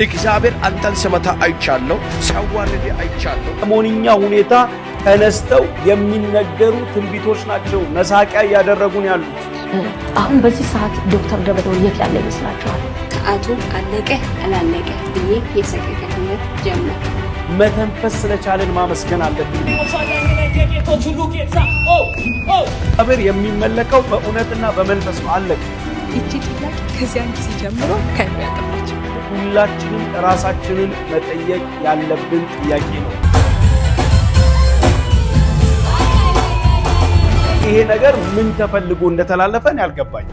እግዚአብሔር አንተን ስመታ አይቻለሁ፣ ሲያዋርድ አይቻለሁ። ሰሞንኛ ሁኔታ ተነስተው የሚነገሩ ትንቢቶች ናቸው መሳቂያ ያደረጉን ያሉት። አሁን በዚህ ሰዓት ዶክተር ደብረጽዮን የት ያለ ይመስላችኋል? ሰዓቱ አለቀ አላለቀ ብዬ የሰቀቀ ህይወት ጀመር። መተንፈስ ስለቻለን ማመስገን አለብን። እግዚአብሔር የሚመለከው በእውነትና በመንፈስ ነው። አለቀ። እቺ ጥያቄ ከዚያን ጊዜ ጀምሮ ከሚያጠፋቸው ሁላችንም ራሳችንን መጠየቅ ያለብን ጥያቄ ነው። ይሄ ነገር ምን ተፈልጎ እንደተላለፈን ያልገባኝ።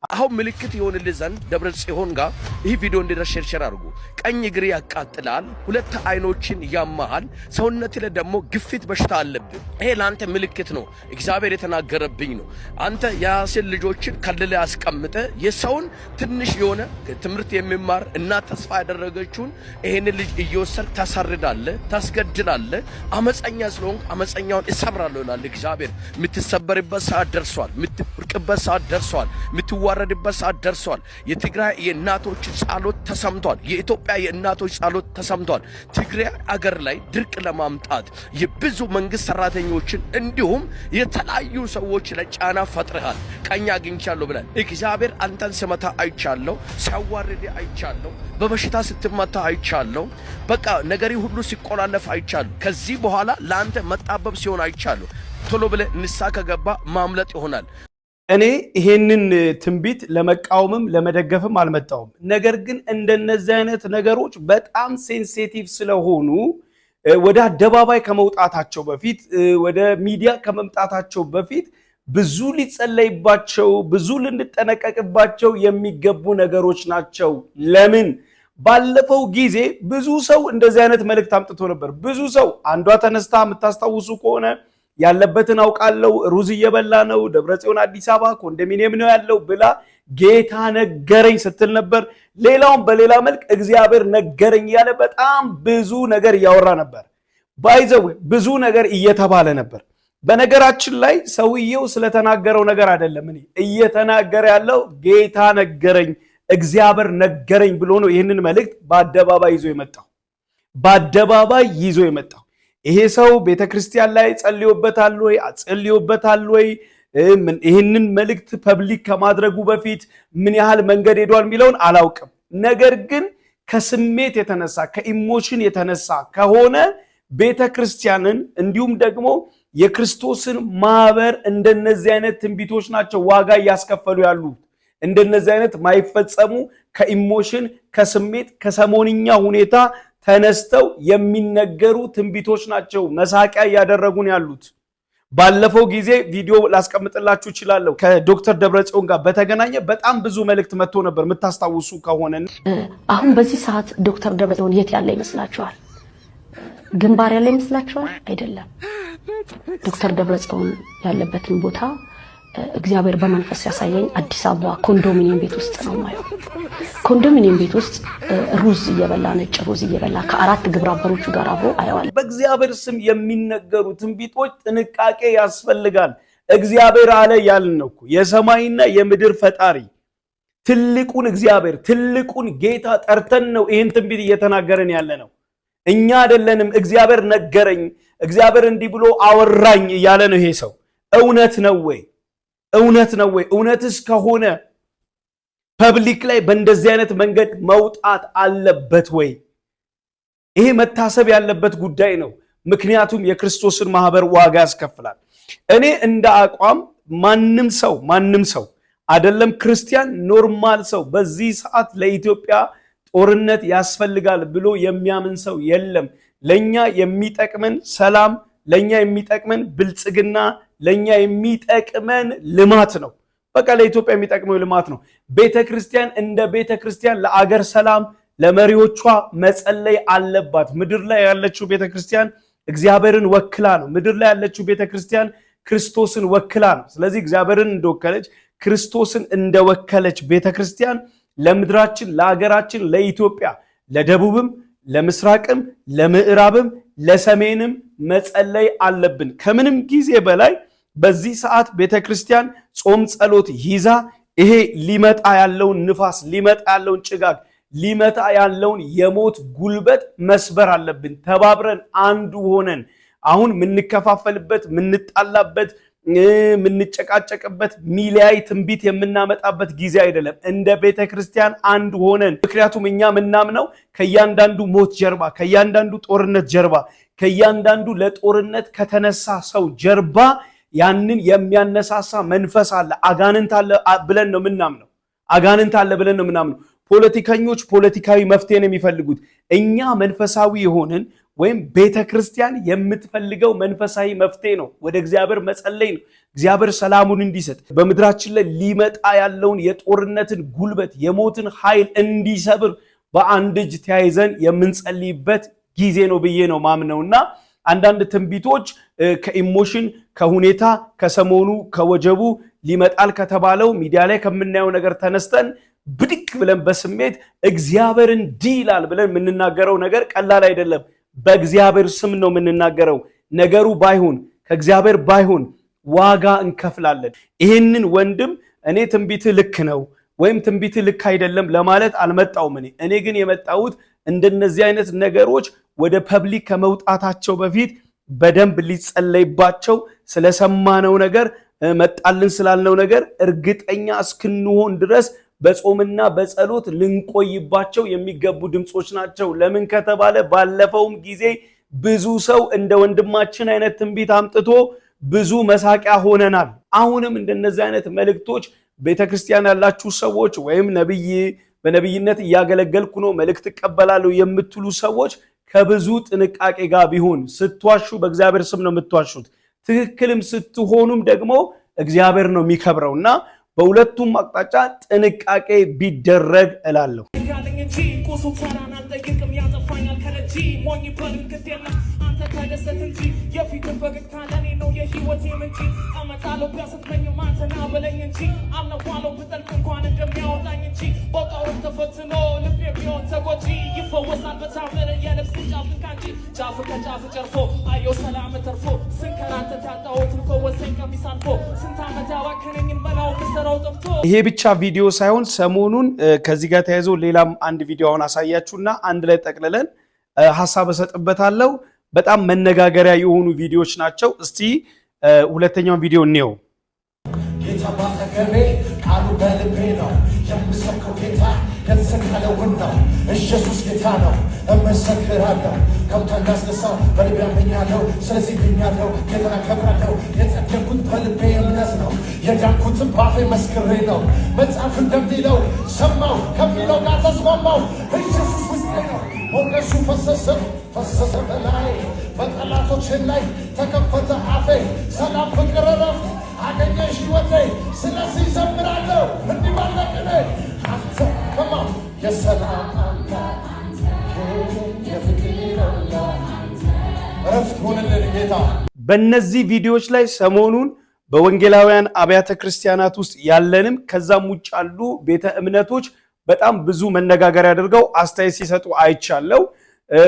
አሁን ምልክት ይሆንልህ ዘንድ ደብረጽዮን ጋር ይህ ቪዲዮ እንዲደርስ አድርጉ። ቀኝ እግር ያቃጥላል፣ ሁለት አይኖችን ያማሃል፣ ሰውነት ላይ ደግሞ ግፊት በሽታ አለብህ። ይሄ ላንተ ምልክት ነው፣ እግዚአብሔር የተናገረብኝ ነው። አንተ የራስን ልጆችን ከልለ አስቀምጠ የሰውን ትንሽ የሆነ ትምህርት የሚማር እና ተስፋ ያደረገችውን ይሄን ልጅ እየወሰድክ ታሳርዳለህ፣ ታስገድላለህ። አመፀኛ ስለሆንክ አመፀኛውን እሰብራለሁ ይላል እግዚአብሔር። የምትሰበርበት ሰዓት ደርሷል፣ የምትወርቅበት ሰዓት ደርሷል፣ የምትዋረድበት ሰዓት ደርሷል። የትግራይ የእናቶች ጸሎት ተሰምቷል። የኢትዮጵያ የእናቶች ጸሎት ተሰምቷል። ትግራይ አገር ላይ ድርቅ ለማምጣት የብዙ መንግስት ሰራተኞችን እንዲሁም የተለያዩ ሰዎች ላይ ጫና ፈጥረሃል። ቀኝ አግኝቻለሁ ብለን እግዚአብሔር አንተን ስመታ አይቻለሁ፣ ሲያዋርድ አይቻለሁ፣ በበሽታ ስትመታ አይቻለሁ። በቃ ነገሪ ሁሉ ሲቆላለፍ አይቻለሁ። ከዚህ በኋላ ለአንተ መጣበብ ሲሆን አይቻለሁ። ቶሎ ብለህ ንስሐ ከገባ ማምለጥ ይሆናል። እኔ ይሄንን ትንቢት ለመቃወምም ለመደገፍም አልመጣውም። ነገር ግን እንደነዚህ አይነት ነገሮች በጣም ሴንሲቲቭ ስለሆኑ ወደ አደባባይ ከመውጣታቸው በፊት ወደ ሚዲያ ከመምጣታቸው በፊት ብዙ ሊጸለይባቸው ብዙ ልንጠነቀቅባቸው የሚገቡ ነገሮች ናቸው። ለምን? ባለፈው ጊዜ ብዙ ሰው እንደዚህ አይነት መልእክት አምጥቶ ነበር። ብዙ ሰው አንዷ ተነስታ የምታስታውሱ ከሆነ ያለበትን አውቃለሁ፣ ሩዝ እየበላ ነው፣ ደብረጽዮን አዲስ አበባ ኮንዶሚኒየም ነው ያለው ብላ ጌታ ነገረኝ ስትል ነበር። ሌላውም በሌላ መልክ እግዚአብሔር ነገረኝ ያለ በጣም ብዙ ነገር እያወራ ነበር። ባይዘው ብዙ ነገር እየተባለ ነበር። በነገራችን ላይ ሰውየው ስለተናገረው ነገር አይደለም እየተናገረ ያለው ጌታ ነገረኝ፣ እግዚአብሔር ነገረኝ ብሎ ነው ይህንን መልእክት በአደባባይ ይዞ የመጣው። ይሄ ሰው ቤተክርስቲያን ላይ ጸልዮበታል ወይ አጸልዮበታል ወይ? ይህንን መልእክት ፐብሊክ ከማድረጉ በፊት ምን ያህል መንገድ ሄዷል የሚለውን አላውቅም። ነገር ግን ከስሜት የተነሳ ከኢሞሽን የተነሳ ከሆነ ቤተክርስቲያንን እንዲሁም ደግሞ የክርስቶስን ማህበር እንደነዚህ አይነት ትንቢቶች ናቸው ዋጋ እያስከፈሉ ያሉት። እንደነዚህ አይነት ማይፈጸሙ ከኢሞሽን ከስሜት ከሰሞንኛ ሁኔታ ተነስተው የሚነገሩ ትንቢቶች ናቸው መሳቂያ ያደረጉን ያሉት። ባለፈው ጊዜ ቪዲዮ ላስቀምጥላችሁ እችላለሁ። ከዶክተር ደብረጽዮን ጋር በተገናኘ በጣም ብዙ መልእክት መጥቶ ነበር የምታስታውሱ ከሆነ። አሁን በዚህ ሰዓት ዶክተር ደብረጽዮን የት ያለ ይመስላችኋል? ግንባር ያለ ይመስላችኋል? አይደለም። ዶክተር ደብረጽዮን ያለበትን ቦታ እግዚአብሔር በመንፈስ ያሳየኝ አዲስ አበባ ኮንዶሚኒየም ቤት ውስጥ ነው ማየው። ኮንዶሚኒየም ቤት ውስጥ ሩዝ እየበላ ነጭ ሩዝ እየበላ ከአራት ግብረ አበሮቹ ጋር አብሮ አየዋል። በእግዚአብሔር ስም የሚነገሩ ትንቢቶች ጥንቃቄ ያስፈልጋል። እግዚአብሔር አለ ያልን ነው እኮ የሰማይና የምድር ፈጣሪ ትልቁን እግዚአብሔር ትልቁን ጌታ ጠርተን ነው ይህን ትንቢት እየተናገረን ያለ ነው። እኛ አይደለንም። እግዚአብሔር ነገረኝ፣ እግዚአብሔር እንዲህ ብሎ አወራኝ እያለ ነው ይሄ ሰው። እውነት ነው ወይ? እውነት ነው ወይ? እውነትስ ከሆነ ፐብሊክ ላይ በእንደዚህ አይነት መንገድ መውጣት አለበት ወይ? ይሄ መታሰብ ያለበት ጉዳይ ነው። ምክንያቱም የክርስቶስን ማህበር ዋጋ ያስከፍላል። እኔ እንደ አቋም ማንም ሰው አይደለም ክርስቲያን ኖርማል ሰው በዚህ ሰዓት ለኢትዮጵያ ጦርነት ያስፈልጋል ብሎ የሚያምን ሰው የለም። ለኛ የሚጠቅመን ሰላም፣ ለኛ የሚጠቅመን ብልጽግና፣ ለኛ የሚጠቅመን ልማት ነው። በቃ ለኢትዮጵያ የሚጠቅመው ልማት ነው። ቤተክርስቲያን እንደ ቤተክርስቲያን ለአገር ሰላም ለመሪዎቿ መጸለይ አለባት። ምድር ላይ ያለችው ቤተክርስቲያን እግዚአብሔርን ወክላ ነው። ምድር ላይ ያለችው ቤተክርስቲያን ክርስቶስን ወክላ ነው። ስለዚህ እግዚአብሔርን እንደወከለች ክርስቶስን እንደወከለች ቤተክርስቲያን ለምድራችን ለአገራችን ለኢትዮጵያ ለደቡብም ለምስራቅም ለምዕራብም ለሰሜንም መጸለይ አለብን። ከምንም ጊዜ በላይ በዚህ ሰዓት ቤተክርስቲያን ጾም ጸሎት ይዛ ይሄ ሊመጣ ያለውን ንፋስ ሊመጣ ያለውን ጭጋግ ሊመጣ ያለውን የሞት ጉልበት መስበር አለብን። ተባብረን አንዱ ሆነን አሁን ምንከፋፈልበት ምንጣላበት ምንጨቃጨቅበት ሚሊያይ ትንቢት የምናመጣበት ጊዜ አይደለም። እንደ ቤተክርስቲያን አንድ ሆነን ምክንያቱም እኛ ምናምነው ከያንዳንዱ ሞት ጀርባ ከያንዳንዱ ጦርነት ጀርባ ከያንዳንዱ ለጦርነት ከተነሳ ሰው ጀርባ ያንን የሚያነሳሳ መንፈስ አለ አጋንንት አለ ብለን ነው ምናምነው አጋንንት አለ ብለን ነው ምናምነው ፖለቲከኞች ፖለቲካዊ መፍትሄ ነው የሚፈልጉት እኛ መንፈሳዊ የሆነን ወይም ቤተክርስቲያን የምትፈልገው መንፈሳዊ መፍትሄ ነው ወደ እግዚአብሔር መጸለይ ነው እግዚአብሔር ሰላሙን እንዲሰጥ በመድራችን ላይ ሊመጣ ያለውን የጦርነትን ጉልበት የሞትን ኃይል እንዲሰብር በአንድ እጅ ተያይዘን የምንጸልይበት ጊዜ ነው ብዬ ነው ማምነውና አንዳንድ ትንቢቶች ከኢሞሽን ከሁኔታ ከሰሞኑ ከወጀቡ ሊመጣል ከተባለው ሚዲያ ላይ ከምናየው ነገር ተነስተን ብድቅ ብለን በስሜት እግዚአብሔር እንዲላል ብለን የምንናገረው ነገር ቀላል አይደለም በእግዚአብሔር ስም ነው የምንናገረው ነገሩ ባይሆን ከእግዚአብሔር ባይሆን ዋጋ እንከፍላለን ይሄንን ወንድም እኔ ትንቢት ልክ ነው ወይም ትንቢት ልክ አይደለም ለማለት አልመጣውም እኔ ግን የመጣሁት እንደነዚህ አይነት ነገሮች ወደ ፐብሊክ ከመውጣታቸው በፊት በደንብ ሊጸለይባቸው ስለሰማነው ነገር መጣልን ስላልነው ነገር እርግጠኛ እስክንሆን ድረስ በጾምና በጸሎት ልንቆይባቸው የሚገቡ ድምጾች ናቸው ለምን ከተባለ ባለፈውም ጊዜ ብዙ ሰው እንደ ወንድማችን አይነት ትንቢት አምጥቶ ብዙ መሳቂያ ሆነናል አሁንም እንደነዚህ አይነት መልእክቶች ቤተክርስቲያን ያላችሁ ሰዎች ወይም ነብይ በነብይነት ያገለገልኩ ነው መልእክት ተቀበላሉ የምትሉ ሰዎች ከብዙ ጥንቃቄ ጋር ቢሆን ስትዋሹ በእግዚአብሔር ስም ነው የምትዋሹት ትክክልም ስትሆኑም ደግሞ እግዚአብሔር ነው የሚከብረውና በሁለቱም አቅጣጫ ጥንቃቄ ቢደረግ እላለሁ ይሄ ብቻ ቪዲዮ ሳይሆን ሰሞኑን ከዚህ ጋር ተያይዞ ሌላም አንድ ቪዲዮ አሁን አሳያችሁና አንድ ላይ ጠቅልለን ሐሳብ እሰጥበታለሁ በጣም መነጋገሪያ የሆኑ ቪዲዮዎች ናቸው እስቲ ሁለተኛው ቪዲዮ እንየው ጌታ ባተገሬ ቃሉ በልቤ ነው የምሰብከው ጌታ የተሰቀለውን ነው ኢየሱስ ጌታ ነው እመሰክራለሁ ከብታን ያስነሳው በልቤ አምኛለሁ ስለዚህ ብኛለሁ ጌታን አከብራለሁ የጸደቅኩት በልቤ እምነት ነው የዳንኩትም ባፌ መስክሬ ነው መጽሐፍ እንደሚለው ሰማው ከሚለው ጋር ተስማማው ኢየሱስ ውስጤ ነው ሞገሱ ፈሰሰ በላይ በጠላቶች ላይ ተከፈተ አፌ ሰላም ፍቅር ረፍት አገኘሽ ሕይወቴ ስለዚህ ዘምራለሁ እንዲህ ባለቅኔ አንተ ከማው የሰላም አምላክ የፍቅር አምላክ ረፍት ሆነልን ጌታ በእነዚህ ቪዲዮዎች ላይ ሰሞኑን በወንጌላውያን አብያተ ክርስቲያናት ውስጥ ያለንም ከዛም ውጭ ያሉ ቤተ እምነቶች በጣም ብዙ መነጋገር ያደርገው አስተያየት ሲሰጡ አይቻለው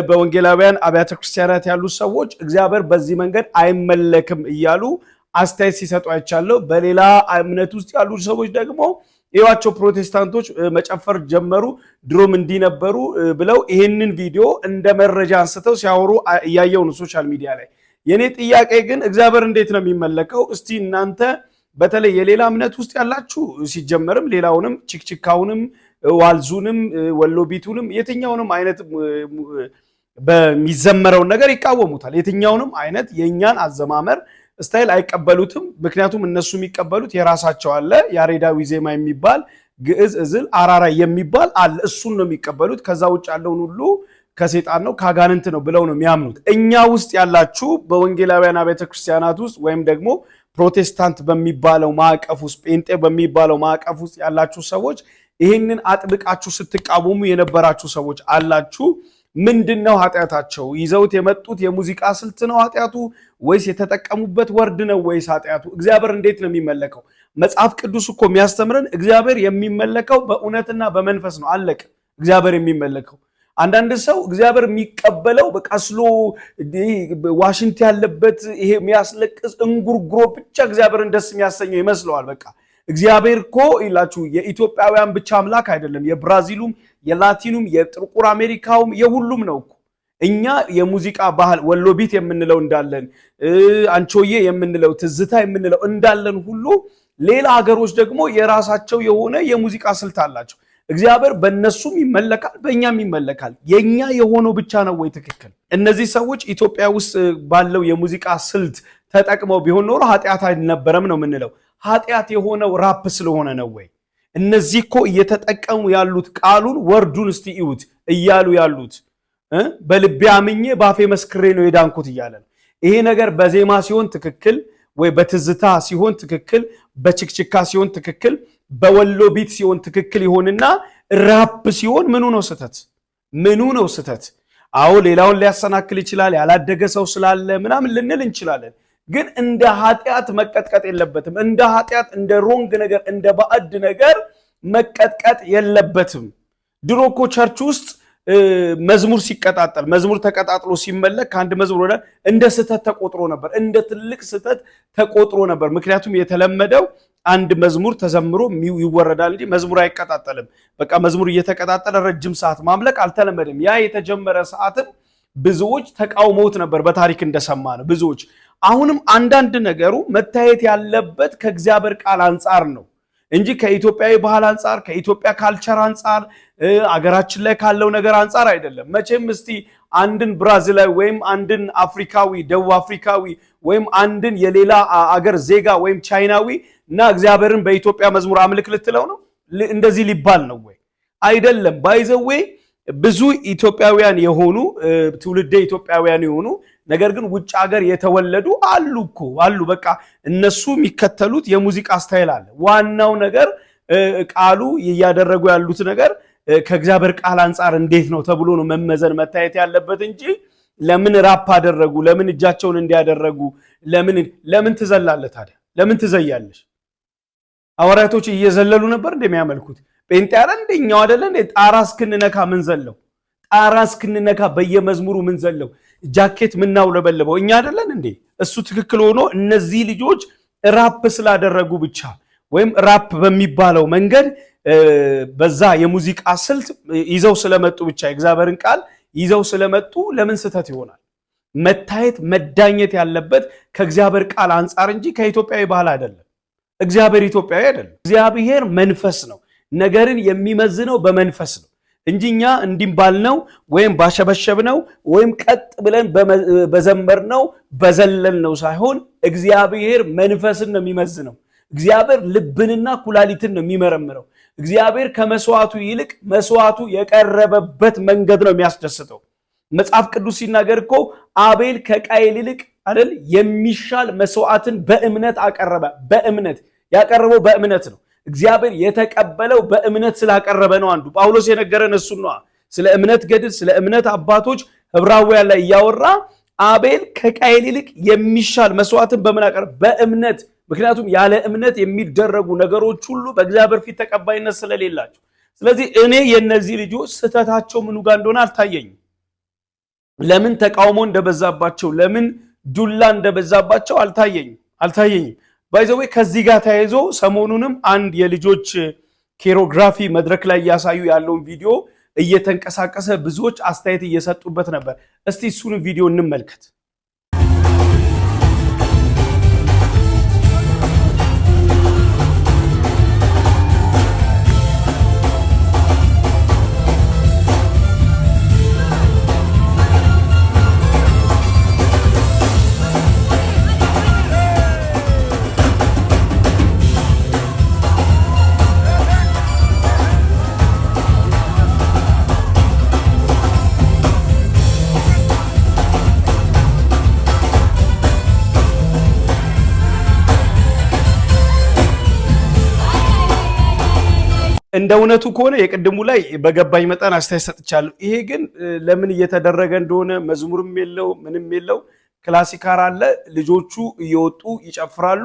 በወንጌላውያን አብያተ ክርስቲያናት ያሉ ሰዎች እግዚአብሔር በዚህ መንገድ አይመለክም እያሉ አስተያየት ሲሰጡ አይቻለው በሌላ እምነት ውስጥ ያሉ ሰዎች ደግሞ ይዋቸው ፕሮቴስታንቶች መጨፈር ጀመሩ ድሮም እንዲነበሩ ብለው ይሄንን ቪዲዮ እንደ መረጃ አንስተው ሲያወሩ ያያዩ ነው ሶሻል ሚዲያ ላይ የኔ ጥያቄ ግን እግዚአብሔር እንዴት ነው የሚመለከው እስቲ እናንተ በተለይ የሌላ እምነት ውስጥ ያላችሁ ሲጀመርም ሌላውንም ቺክቺካውንም ዋልዙንም ወሎቢቱንም የትኛውንም አይነት በሚዘመረው ነገር ይቃወሙታል የትኛውንም አይነት የኛን አዘማመር ስታይል አይቀበሉትም ምክንያቱም እነሱ የሚቀበሉት የራሳቸው አለ ያሬዳዊ ዜማ የሚባል ግዕዝ እዝል አራራ የሚባል አለ እሱን ነው የሚቀበሉት ከዛ ውጭ ያለውን ሁሉ ከሰይጣን ነው ካጋንንት ነው ብለው ነው የሚያምኑት እኛ ውስጥ ያላችሁ በወንጌላውያን አብያተ ክርስቲያናት ውስጥ ወይም ደግሞ ፕሮቴስታንት በሚባለው ማዕቀፍ ውስጥ ጴንጤ በሚባለው ማዕቀፍ ውስጥ ያላችሁ ሰዎች ይሄንን አጥብቃችሁ ስትቃወሙ የነበራችሁ ሰዎች አላችሁ ምንድነው ኃጢያታቸው ይዘውት የመጡት የሙዚቃ ስልት ነው ኃጢያቱ ወይስ የተጠቀሙበት ወርድ ነው ወይስ ኃጢያቱ እግዚአብሔር እንዴት ነው የሚመለከው መጽሐፍ ቅዱስ እኮ የሚያስተምረን እግዚአብሔር የሚመለከው በእውነትና በመንፈስ ነው አለቀ እግዚአብሔር የሚመለከው አንዳንድ ሰው እግዚአብሔር የሚቀበለው በቃስሎ ዋሽንት ያለበት ይሄ የሚያስለቅስ እንጉርጉሮ ብቻ እግዚአብሔርን ደስ የሚያሰኘው ይመስለዋል በቃ እግዚአብሔር እኮ ይላችሁ የኢትዮጵያውያን ብቻ አምላክ አይደለም የብራዚሉም የላቲኑም የጥቁር አሜሪካውም የሁሉም ነው እኮ። እኛ የሙዚቃ ባህል ወሎ ቢት የምንለው እንዳለን አንቾዬ የምንለው ትዝታ የምንለው እንዳለን ሁሉ ሌላ ሀገሮች ደግሞ የራሳቸው የሆነ የሙዚቃ ስልት አላቸው። እግዚአብሔር በእነሱም ይመለካል በእኛም ይመለካል። የኛ የሆነው ብቻ ነው ወይ ትክክል? እነዚህ ሰዎች ኢትዮጵያ ውስጥ ባለው የሙዚቃ ስልት ተጠቅመው ቢሆን ኖሮ ኃጢአት አይነበረም ነው የምንለው። ኃጢአት የሆነው ራፕ ስለሆነ ነው ወይ? እነዚህ እኮ እየተጠቀሙ ያሉት ቃሉን ወርዱን እስቲ እዩት እያሉ ያሉት በልቤ አምኜ ባፌ መስክሬ ነው የዳንኩት እያለ ነው። ይሄ ነገር በዜማ ሲሆን ትክክል ወይ በትዝታ ሲሆን ትክክል፣ በችክችካ ሲሆን ትክክል፣ በወሎ ቢት ሲሆን ትክክል ይሆንና ራፕ ሲሆን ምኑ ነው ስህተት? ምኑ ነው ስህተት? አዎ ሌላውን ሊያሰናክል ይችላል ያላደገ ሰው ስላለ ምናምን ልንል እንችላለን። ግን እንደ ኃጢአት መቀጥቀጥ የለበትም። እንደ ኃጢአት እንደ ሮንግ ነገር እንደ ባዕድ ነገር መቀጥቀጥ የለበትም። ድሮ እኮ ቸርች ውስጥ መዝሙር ሲቀጣጠል መዝሙር ተቀጣጥሎ ሲመለክ ከአንድ መዝሙር ወደ እንደ ስህተት ተቆጥሮ ነበር። እንደ ትልቅ ስህተት ተቆጥሮ ነበር። ምክንያቱም የተለመደው አንድ መዝሙር ተዘምሮ ይወረዳል እንጂ መዝሙር አይቀጣጠልም። በቃ መዝሙር እየተቀጣጠለ ረጅም ሰዓት ማምለክ አልተለመደም። ያ የተጀመረ ሰዓትም ብዙዎች ተቃውመውት ነበር በታሪክ እንደሰማ ነው ብዙዎች። አሁንም አንዳንድ ነገሩ መታየት ያለበት ከእግዚአብሔር ቃል አንጻር ነው እንጂ ከኢትዮጵያዊ ባህል አንጻር ከኢትዮጵያ ካልቸር አንጻር አገራችን ላይ ካለው ነገር አንጻር አይደለም። መቼም እስቲ አንድን ብራዚላዊ ወይም አንድን አፍሪካዊ ደቡብ አፍሪካዊ ወይም አንድን የሌላ አገር ዜጋ ወይም ቻይናዊ እና እግዚአብሔርን በኢትዮጵያ መዝሙር አምልክ ልትለው ነው? እንደዚህ ሊባል ነው ወይ? አይደለም። ባይዘዌ ብዙ ኢትዮጵያውያን የሆኑ ትውልደ ኢትዮጵያውያን የሆኑ ነገር ግን ውጭ ሀገር የተወለዱ አሉ እኮ አሉ። በቃ እነሱ የሚከተሉት የሙዚቃ ስታይል አለ። ዋናው ነገር ቃሉ እያደረጉ ያሉት ነገር ከእግዚአብሔር ቃል አንጻር እንዴት ነው ተብሎ ነው መመዘን መታየት ያለበት እንጂ ለምን ራፕ አደረጉ፣ ለምን እጃቸውን እንዲያደረጉ፣ ለምን ትዘላለህ ታዲያ? ለምን ትዘያለሽ? ሐዋርያቶች እየዘለሉ ነበር እንደሚያመልኩት ጴንጤ አረ እንደኛው አይደለ እንዴ? ጣራ እስክንነካ ምን ዘለው? ጣራ እስክንነካ በየመዝሙሩ ምን ዘለው? ጃኬት ምናው ለበለበው እኛ አይደለን እንዴ? እሱ ትክክል ሆኖ እነዚህ ልጆች ራፕ ስላደረጉ ብቻ ወይም ራፕ በሚባለው መንገድ በዛ የሙዚቃ ስልት ይዘው ስለመጡ ብቻ እግዚአብሔርን ቃል ይዘው ስለመጡ ለምን ስህተት ይሆናል? መታየት መዳኘት ያለበት ከእግዚአብሔር ቃል አንጻር እንጂ ከኢትዮጵያዊ ባህል አይደለም። እግዚአብሔር ኢትዮጵያዊ አይደለም። እግዚአብሔር መንፈስ ነው። ነገርን የሚመዝነው በመንፈስ ነው እንጂ እኛ እንዲባልነው ወይም ባሸበሸብነው ወይም ቀጥ ብለን በዘመርነው በዘለልነው ሳይሆን እግዚአብሔር መንፈስን ነው የሚመዝነው። እግዚአብሔር ልብንና ኩላሊትን ነው የሚመረምረው። እግዚአብሔር ከመስዋዕቱ ይልቅ መስዋዕቱ የቀረበበት መንገድ ነው የሚያስደስተው። መጽሐፍ ቅዱስ ሲናገር እኮ አቤል ከቃየል ይልቅ አይደል የሚሻል መስዋዕትን በእምነት አቀረበ። በእምነት ያቀረበው በእምነት ነው። እግዚአብሔር የተቀበለው በእምነት ስላቀረበ ነው። አንዱ ጳውሎስ የነገረን እሱ ነው። ስለ እምነት ገድል ስለ እምነት አባቶች ዕብራውያን ላይ ያወራ አቤል ከቃየል ይልቅ የሚሻል መስዋዕትን በምን አቀረበ? በእምነት። ምክንያቱም ያለ እምነት የሚደረጉ ነገሮች ሁሉ በእግዚአብሔር ፊት ተቀባይነት ስለሌላቸው። ስለዚህ እኔ የነዚህ ልጆች ስህተታቸው ምኑ ጋር እንደሆነ አልታየኝም። ለምን ተቃውሞ እንደበዛባቸው ለምን ዱላ እንደበዛባቸው አልታየኝም። ባይዘዌ ከዚህ ጋር ተያይዞ ሰሞኑንም አንድ የልጆች ኮሪዮግራፊ መድረክ ላይ እያሳዩ ያለውን ቪዲዮ እየተንቀሳቀሰ ብዙዎች አስተያየት እየሰጡበት ነበር። እስቲ እሱን ቪዲዮ እንመልከት። እንደ እውነቱ ከሆነ የቅድሙ ላይ በገባኝ መጠን አስተያየት ሰጥቻለሁ። ይሄ ግን ለምን እየተደረገ እንደሆነ መዝሙርም የለው ምንም የለው ክላሲካር አለ። ልጆቹ እየወጡ ይጨፍራሉ።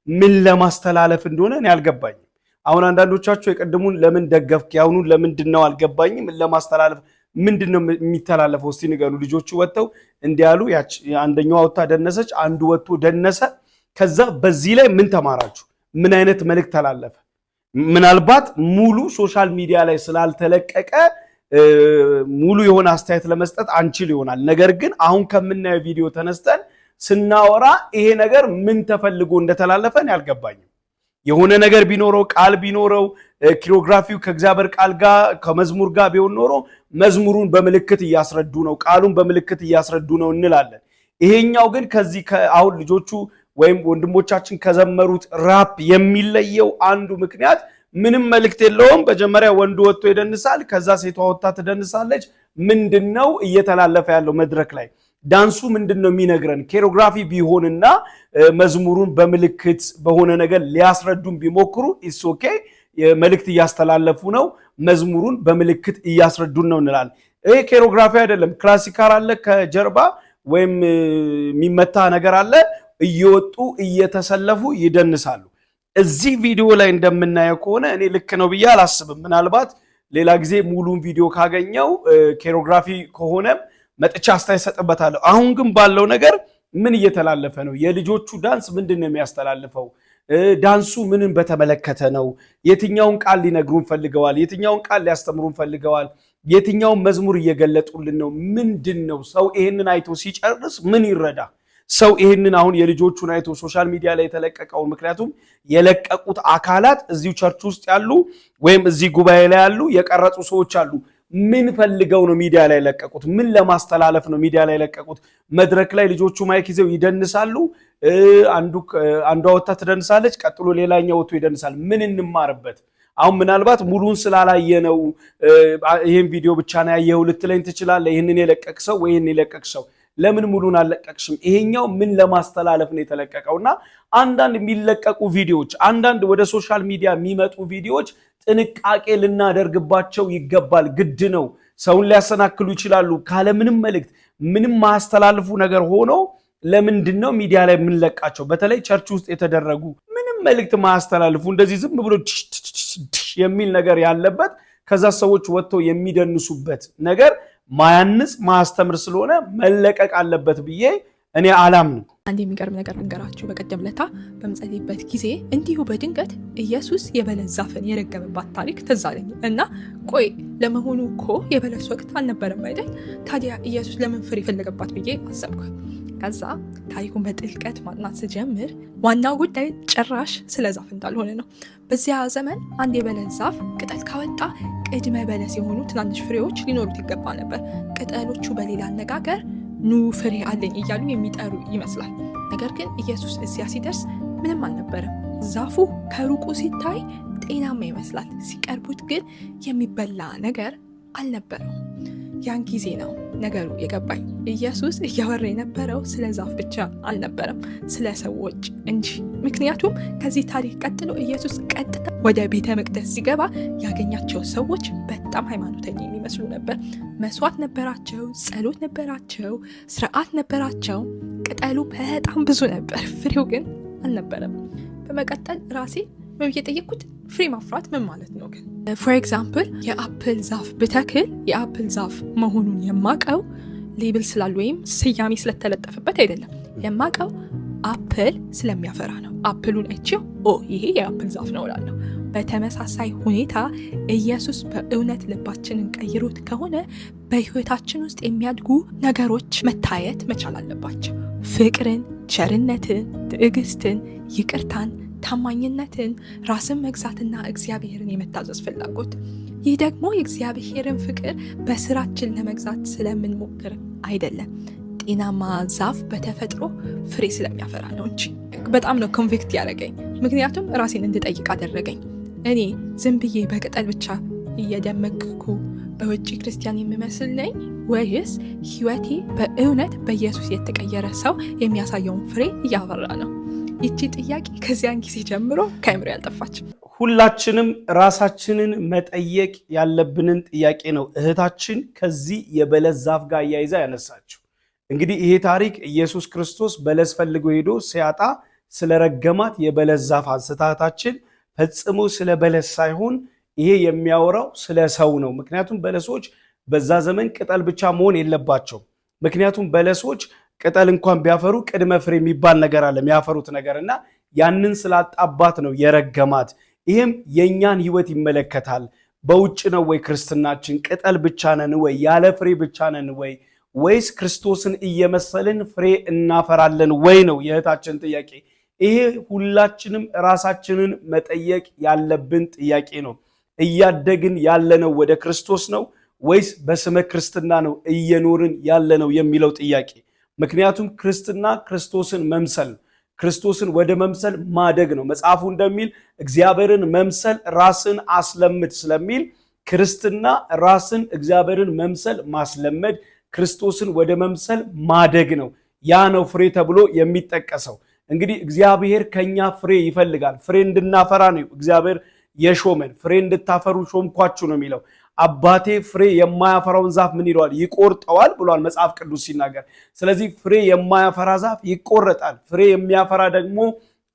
ምን ለማስተላለፍ እንደሆነ እኔ አልገባኝም። አሁን አንዳንዶቻችሁ የቅድሙን ለምን ደገፍክ ያሁኑን ለምንድነው አልገባኝም። ምን ለማስተላለፍ ምንድነው የሚተላለፈው? እስቲ ንገሩ። ልጆቹ ወጥተው እንዲያሉ አንደኛው ወጥታ ደነሰች፣ አንዱ ወጥቶ ደነሰ። ከዛ በዚህ ላይ ምን ተማራችሁ? ምን አይነት መልእክት ተላለፈ? ምናልባት ሙሉ ሶሻል ሚዲያ ላይ ስላልተለቀቀ ሙሉ የሆነ አስተያየት ለመስጠት አንችል ይሆናል። ነገር ግን አሁን ከምናየው ቪዲዮ ተነስተን ስናወራ ይሄ ነገር ምን ተፈልጎ እንደተላለፈን ያልገባኝም። የሆነ ነገር ቢኖረው ቃል ቢኖረው ኪሮግራፊው ከእግዚአብሔር ቃል ጋር ከመዝሙር ጋር ቢሆን ኖሮ መዝሙሩን በምልክት እያስረዱ ነው፣ ቃሉን በምልክት እያስረዱ ነው እንላለን። ይሄኛው ግን ከዚህ አሁን ልጆቹ ወይም ወንድሞቻችን ከዘመሩት ራፕ የሚለየው አንዱ ምክንያት ምንም መልእክት የለውም። መጀመሪያ ወንዱ ወጥቶ ይደንሳል፣ ከዛ ሴቷ ወጥታ ትደንሳለች። ምንድነው እየተላለፈ ያለው መድረክ ላይ? ዳንሱ ምንድነው የሚነግረን? ኮሪዮግራፊ ቢሆንና መዝሙሩን በምልክት በሆነ ነገር ሊያስረዱን ቢሞክሩ ኢትስ ኦኬ፣ መልእክት እያስተላለፉ ነው፣ መዝሙሩን በምልክት እያስረዱን ነው እንላለን። ይሄ ኮሪዮግራፊ አይደለም። ክላሲካል አለ ከጀርባ ወይም የሚመታ ነገር አለ፣ እየወጡ እየተሰለፉ ይደንሳሉ። እዚህ ቪዲዮ ላይ እንደምናየው ከሆነ እኔ ልክ ነው ብዬ አላስብም። ምናልባት ሌላ ጊዜ ሙሉን ቪዲዮ ካገኘው ኮሪዮግራፊ ከሆነ መጥቻ አስተያየት ሰጥበታለሁ። አሁን ግን ባለው ነገር ምን እየተላለፈ ነው? የልጆቹ ዳንስ ምንድነው የሚያስተላልፈው? ዳንሱ ምንን በተመለከተ ነው? የትኛውን ቃል ሊነግሩን ፈልገዋል? የትኛውን ቃል ሊያስተምሩን ፈልገዋል? የትኛውን መዝሙር እየገለጡልን ነው? ምንድነው? ሰው ይሄንን አይቶ ሲጨርስ ምን ይረዳ? ሰው ይሄንን አሁን የልጆቹን አይቶ ሶሻል ሚዲያ ላይ የተለቀቀው፣ ምክንያቱም የለቀቁት አካላት እዚሁ ቸርች ውስጥ ያሉ ወይም እዚህ ጉባኤ ላይ ያሉ የቀረጹ ሰዎች አሉ። ምን ፈልገው ነው ሚዲያ ላይ ለቀቁት? ምን ለማስተላለፍ ነው ሚዲያ ላይ ለቀቁት? መድረክ ላይ ልጆቹ ማይክ ይዘው ይደንሳሉ። አንዷ ወጥታ ትደንሳለች፣ ቀጥሎ ሌላኛው ወጥቶ ይደንሳል። ምን እንማርበት? አሁን ምናልባት ሙሉን ስላላየነው ይሄን ቪዲዮ ብቻ ነው ያየው ልትለኝ ትችላለህ። ይሄንን የለቀቅ ሰው ወይ ይሄን የለቀቅ ሰው ለምን ሙሉን አለቀቅሽም? ይሄኛው ምን ለማስተላለፍ ነው የተለቀቀውና አንዳንድ የሚለቀቁ ቪዲዮዎች፣ አንዳንድ ወደ ሶሻል ሚዲያ የሚመጡ ቪዲዮዎች ጥንቃቄ ልናደርግባቸው ይገባል። ግድ ነው። ሰውን ሊያሰናክሉ ይችላሉ። ካለ ምንም መልእክት ምንም ማስተላለፉ ነገር ሆኖ ለምንድነው ሚዲያ ላይ የምንለቃቸው? በተለይ ቸርች ውስጥ የተደረጉ ምንም መልእክት ማስተላለፉ እንደዚህ ዝም ብሎ የሚል ነገር ያለበት ከዛ ሰዎች ወጥተው የሚደንሱበት ነገር ማያንስ ማስተምር ስለሆነ መለቀቅ አለበት ብዬ እኔ አላምንም። አንድ የሚገርም ነገር ልንገራችሁ። በቀደም ለታ በምጸልይበት ጊዜ እንዲሁ በድንገት ኢየሱስ የበለስ ዛፍን የረገመባት ታሪክ ትዝ አለኝ እና ቆይ ለመሆኑ እኮ የበለስ ወቅት አልነበረም አይደል? ታዲያ ኢየሱስ ለምን ፍሬ ፈለገባት ብዬ አሰብኩ። ከዛ ታሪኩን በጥልቀት ማጥናት ስጀምር ዋናው ጉዳይ ጭራሽ ስለ ዛፍ እንዳልሆነ ነው። በዚያ ዘመን አንድ የበለስ ዛፍ ቅጠል ካወጣ ቅድመ በለስ የሆኑ ትናንሽ ፍሬዎች ሊኖሩት ይገባ ነበር። ቅጠሎቹ በሌላ አነጋገር ኑ ፍሬ አለኝ እያሉ የሚጠሩ ይመስላል። ነገር ግን ኢየሱስ እዚያ ሲደርስ ምንም አልነበረም። ዛፉ ከሩቁ ሲታይ ጤናማ ይመስላል፣ ሲቀርቡት ግን የሚበላ ነገር አልነበረም። ያን ጊዜ ነው ነገሩ የገባኝ። ኢየሱስ እያወራ የነበረው ስለ ዛፍ ብቻ አልነበረም፣ ስለ ሰዎች እንጂ። ምክንያቱም ከዚህ ታሪክ ቀጥሎ ኢየሱስ ቀጥታ ወደ ቤተ መቅደስ ሲገባ ያገኛቸው ሰዎች በጣም ሃይማኖተኛ የሚመስሉ ነበር። መስዋዕት ነበራቸው፣ ጸሎት ነበራቸው፣ ስርዓት ነበራቸው። ቅጠሉ በጣም ብዙ ነበር፣ ፍሬው ግን አልነበረም። በመቀጠል ራሴ የጠየኩት ፍሬ ማፍራት ምን ማለት ነው ግን? ፎር ኤግዛምፕል የአፕል ዛፍ ብተክል የአፕል ዛፍ መሆኑን የማቀው ሌብል ስላሉ ወይም ስያሜ ስለተለጠፈበት አይደለም። የማቀው አፕል ስለሚያፈራ ነው። አፕሉን አይቼው ይሄ የአፕል ዛፍ ነው እላለሁ። በተመሳሳይ ሁኔታ ኢየሱስ በእውነት ልባችንን ቀይሮት ከሆነ በህይወታችን ውስጥ የሚያድጉ ነገሮች መታየት መቻል አለባቸው። ፍቅርን፣ ቸርነትን፣ ትዕግስትን፣ ይቅርታን፣ ታማኝነትን፣ ራስን መግዛትና እግዚአብሔርን የመታዘዝ ፍላጎት። ይህ ደግሞ የእግዚአብሔርን ፍቅር በስራችን ለመግዛት ስለምንሞክር አይደለም። ጤናማ ዛፍ በተፈጥሮ ፍሬ ስለሚያፈራ ነው እንጂ። በጣም ነው ኮንቪክት ያደረገኝ፣ ምክንያቱም ራሴን እንድጠይቅ አደረገኝ። እኔ ዝም ብዬ በቅጠል ብቻ እየደመቅኩ በውጭ ክርስቲያን የምመስል ነኝ ወይስ ህይወቴ በእውነት በኢየሱስ የተቀየረ ሰው የሚያሳየውን ፍሬ እያፈራ ነው? ይቺ ጥያቄ ከዚያን ጊዜ ጀምሮ ከአእምሮዬ አልጠፋችም። ሁላችንም ራሳችንን መጠየቅ ያለብንን ጥያቄ ነው እህታችን ከዚህ የበለስ ዛፍ ጋር እያይዛ ያነሳችው። እንግዲህ ይሄ ታሪክ ኢየሱስ ክርስቶስ በለስ ፈልጎ ሄዶ ሲያጣ ስለረገማት የበለስ ዛፍ አንስታታችን ፈጽሞ ስለ በለስ ሳይሆን ይሄ የሚያወራው ስለ ሰው ነው። ምክንያቱም በለሶች በዛ ዘመን ቅጠል ብቻ መሆን የለባቸው። ምክንያቱም በለሶች ቅጠል እንኳን ቢያፈሩ ቅድመ ፍሬ የሚባል ነገር አለ የሚያፈሩት ነገርና ያንን ስላጣባት ነው የረገማት። ይሄም የኛን ህይወት ይመለከታል። በውጭ ነው ወይ ክርስትናችን? ቅጠል ብቻ ነን ወይ? ያለ ፍሬ ብቻ ነን ወይ? ወይስ ክርስቶስን እየመሰልን ፍሬ እናፈራለን ወይ ነው የእህታችን ጥያቄ። ይሄ ሁላችንም ራሳችንን መጠየቅ ያለብን ጥያቄ ነው። እያደግን ያለነው ወደ ክርስቶስ ነው ወይስ በስመ ክርስትና ነው እየኖርን ያለነው የሚለው ጥያቄ። ምክንያቱም ክርስትና ክርስቶስን መምሰል ነው። ክርስቶስን ወደ መምሰል ማደግ ነው። መጽሐፉ እንደሚል እግዚአብሔርን መምሰል ራስን አስለምድ ስለሚል ክርስትና ራስን እግዚአብሔርን መምሰል ማስለመድ፣ ክርስቶስን ወደ መምሰል ማደግ ነው። ያ ነው ፍሬ ተብሎ የሚጠቀሰው። እንግዲህ እግዚአብሔር ከኛ ፍሬ ይፈልጋል። ፍሬ እንድናፈራ ነው እግዚአብሔር የሾመን። ፍሬ እንድታፈሩ ሾምኳችሁ ነው የሚለው። አባቴ ፍሬ የማያፈራውን ዛፍ ምን ይለዋል? ይቆርጠዋል ብሏል መጽሐፍ ቅዱስ ሲናገር። ስለዚህ ፍሬ የማያፈራ ዛፍ ይቆረጣል፣ ፍሬ የሚያፈራ ደግሞ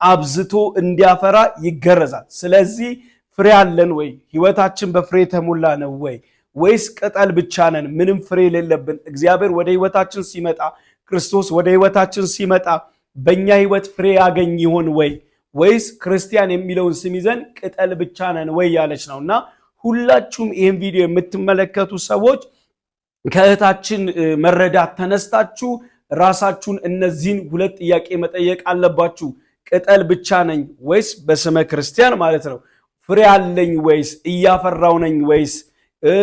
አብዝቶ እንዲያፈራ ይገረዛል። ስለዚህ ፍሬ አለን ወይ? ህይወታችን በፍሬ ተሞላ ነው ወይ? ወይስ ቅጠል ብቻ ነን ምንም ፍሬ የሌለብን? እግዚአብሔር ወደ ህይወታችን ሲመጣ፣ ክርስቶስ ወደ ህይወታችን ሲመጣ በእኛ ህይወት ፍሬ ያገኝ ይሆን ወይ? ወይስ ክርስቲያን የሚለውን ስም ይዘን ቅጠል ብቻ ነን ወይ ያለች ነውና ሁላችሁም ይህን ቪዲዮ የምትመለከቱ ሰዎች ከእህታችን መረዳት ተነስታችሁ ራሳችሁን እነዚህን ሁለት ጥያቄ መጠየቅ አለባችሁ። ቅጠል ብቻ ነኝ ወይስ በስመ ክርስቲያን ማለት ነው? ፍሬ አለኝ ወይስ እያፈራው ነኝ ወይስ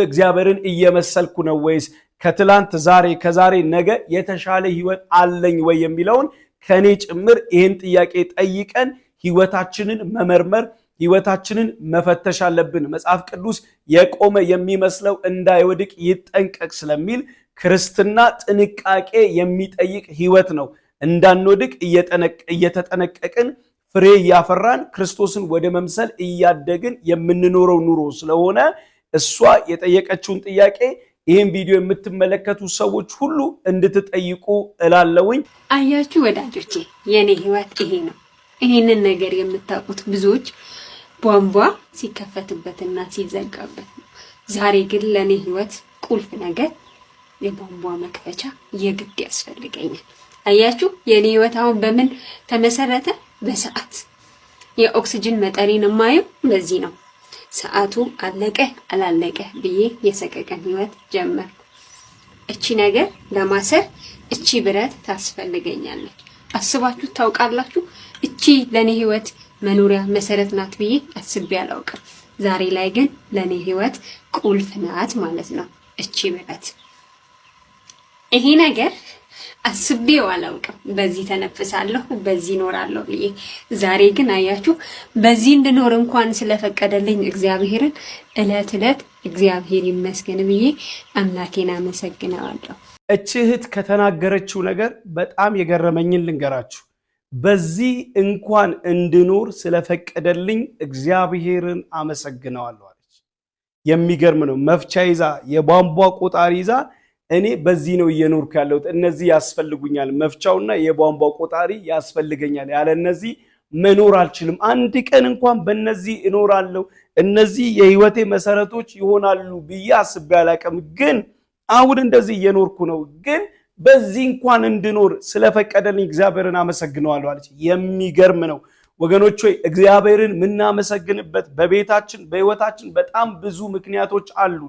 እግዚአብሔርን እየመሰልኩ ነው ወይስ ከትላንት ዛሬ ከዛሬ ነገ የተሻለ ህይወት አለኝ ወይ የሚለውን ከኔ ጭምር ይህን ጥያቄ ጠይቀን ህይወታችንን መመርመር ህይወታችንን መፈተሽ አለብን። መጽሐፍ ቅዱስ የቆመ የሚመስለው እንዳይወድቅ ይጠንቀቅ ስለሚል ክርስትና ጥንቃቄ የሚጠይቅ ህይወት ነው። እንዳንወድቅ እየተጠነቀቅን ፍሬ እያፈራን ክርስቶስን ወደ መምሰል እያደግን የምንኖረው ኑሮ ስለሆነ እሷ የጠየቀችውን ጥያቄ ይህን ቪዲዮ የምትመለከቱ ሰዎች ሁሉ እንድትጠይቁ እላለሁኝ። አያችሁ ወዳጆቼ፣ የኔ ህይወት ይሄ ነው። ይሄንን ነገር የምታውቁት ብዙዎች ቧንቧ ሲከፈትበትና ሲዘጋበት ነው። ዛሬ ግን ለኔ ህይወት ቁልፍ ነገር የቧንቧ መክፈቻ የግድ ያስፈልገኛል። አያችሁ የኔ ህይወት አሁን በምን ተመሰረተ? በሰዓት። የኦክሲጅን መጠኔን የማየው በዚህ ነው። ሰዓቱ አለቀ አላለቀ ብዬ የሰቀቀን ህይወት ጀመርኩ። እቺ ነገር ለማሰር እቺ ብረት ታስፈልገኛለች። አስባችሁ ታውቃላችሁ? እቺ ለኔ ህይወት መኖሪያ መሰረት ናት ብዬ አስቤ አላውቅም። ዛሬ ላይ ግን ለኔ ህይወት ቁልፍ ናት ማለት ነው እቺ ብረት። ይሄ ነገር አስቤው አላውቅም። በዚህ ተነፍሳለሁ፣ በዚህ እኖራለሁ ብዬ ዛሬ ግን አያችሁ በዚህ እንድኖር እንኳን ስለፈቀደልኝ እግዚአብሔርን እለት እግዚአብሔር ይመስገን ብዬ አምላኬን አመሰግናለሁ። እቺ እህት ከተናገረችው ነገር በጣም የገረመኝን ልንገራችሁ። በዚህ እንኳን እንድኖር ስለፈቀደልኝ እግዚአብሔርን አመሰግናለሁ አለች። የሚገርም ነው። መፍቻ ይዛ የቧንቧ ቆጣሪ ይዛ እኔ በዚህ ነው እየኖርኩ ያለሁት፣ እነዚህ ያስፈልጉኛል፣ መፍቻውና የቧንቧ ቆጣሪ ያስፈልገኛል፣ ያለ እነዚህ መኖር አልችልም፣ አንድ ቀን እንኳን በእነዚህ እኖራለሁ፣ እነዚህ የህይወቴ መሰረቶች ይሆናሉ ብዬ አስቤ አላቅም፣ ግን አሁን እንደዚህ እየኖርኩ ነው፣ ግን በዚህ እንኳን እንድኖር ስለፈቀደልኝ እግዚአብሔርን አመሰግናለሁ አለች። የሚገርም ነው ወገኖች ሆይ፣ እግዚአብሔርን የምናመሰግንበት በቤታችን በህይወታችን በጣም ብዙ ምክንያቶች አሉ።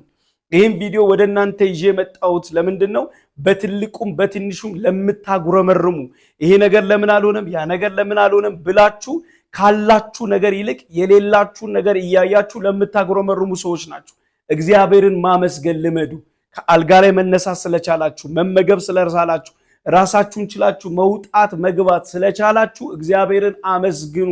ይህን ቪዲዮ ወደ እናንተ ይዤ መጣሁት ለምንድን ነው? በትልቁም በትንሹም ለምታጉረመርሙ ይሄ ነገር ለምን አልሆነም ያ ነገር ለምን አልሆነም ብላችሁ ካላችሁ ነገር ይልቅ የሌላችሁን ነገር እያያችሁ ለምታጉረመርሙ ሰዎች ናችሁ። እግዚአብሔርን ማመስገን ልመዱ። ከአልጋ ላይ መነሳት ስለቻላችሁ፣ መመገብ ስለቻላችሁ፣ ራሳችሁን ችላችሁ መውጣት መግባት ስለቻላችሁ እግዚአብሔርን አመስግኑ።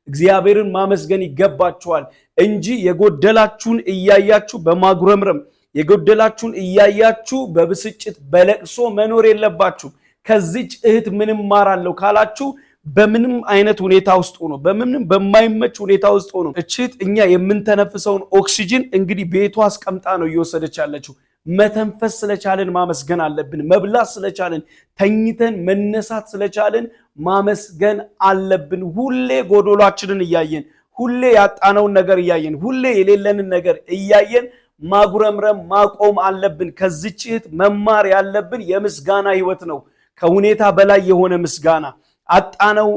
እግዚአብሔርን ማመስገን ይገባችኋል እንጂ የጎደላችሁን እያያችሁ በማጉረምረም የጎደላችሁን እያያችሁ በብስጭት በለቅሶ መኖር የለባችሁ። ከዚች እህት ምንም ማራለሁ ካላችሁ በምንም አይነት ሁኔታ ውስጥ ሆኖ በምንም በማይመች ሁኔታ ውስጥ ሆኖ እቺት እኛ የምንተነፍሰውን ኦክሲጅን እንግዲህ ቤቷ አስቀምጣ ነው እየወሰደች ያለችው። መተንፈስ ስለቻለን ማመስገን አለብን። መብላት ስለቻለን፣ ተኝተን መነሳት ስለቻለን ማመስገን አለብን። ሁሌ ጎዶሏችንን እያየን፣ ሁሌ ያጣነውን ነገር እያየን፣ ሁሌ የሌለንን ነገር እያየን ማጉረምረም ማቆም አለብን። ከዚች እህት መማር ያለብን የምስጋና ህይወት ነው። ከሁኔታ በላይ የሆነ ምስጋና፣ አጣነው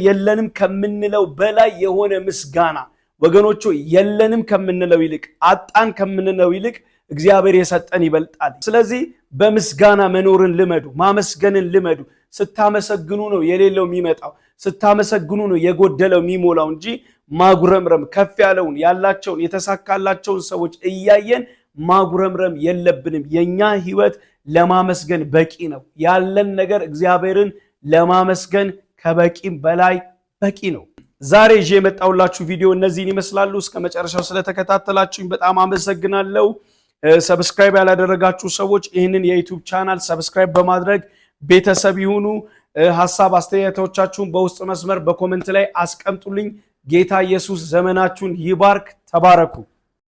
የለንም ከምንለው በላይ የሆነ ምስጋና። ወገኖቹ የለንም ከምንለው ይልቅ አጣን ከምንለው ይልቅ እግዚአብሔር የሰጠን ይበልጣል። ስለዚህ በምስጋና መኖርን ልመዱ፣ ማመስገንን ልመዱ። ስታመሰግኑ ነው የሌለው የሚመጣው፣ ስታመሰግኑ ነው የጎደለው የሚሞላው እንጂ ማጉረምረም ከፍ ያለውን ያላቸውን የተሳካላቸውን ሰዎች እያየን ማጉረምረም የለብንም። የኛ ህይወት ለማመስገን በቂ ነው። ያለን ነገር እግዚአብሔርን ለማመስገን ከበቂም በላይ በቂ ነው። ዛሬ ይዤ የመጣሁላችሁ ቪዲዮ እነዚህን ይመስላሉ። እስከ መጨረሻው ስለተከታተላችሁኝ በጣም አመሰግናለሁ። ሰብስክራይብ ያላደረጋችሁ ሰዎች ይህንን የዩቲዩብ ቻናል ሰብስክራይብ በማድረግ ቤተሰብ ይሁኑ። ሐሳብ አስተያየቶቻችሁን በውስጥ መስመር በኮሜንት ላይ አስቀምጡልኝ። ጌታ ኢየሱስ ዘመናችሁን ይባርክ። ተባረኩ።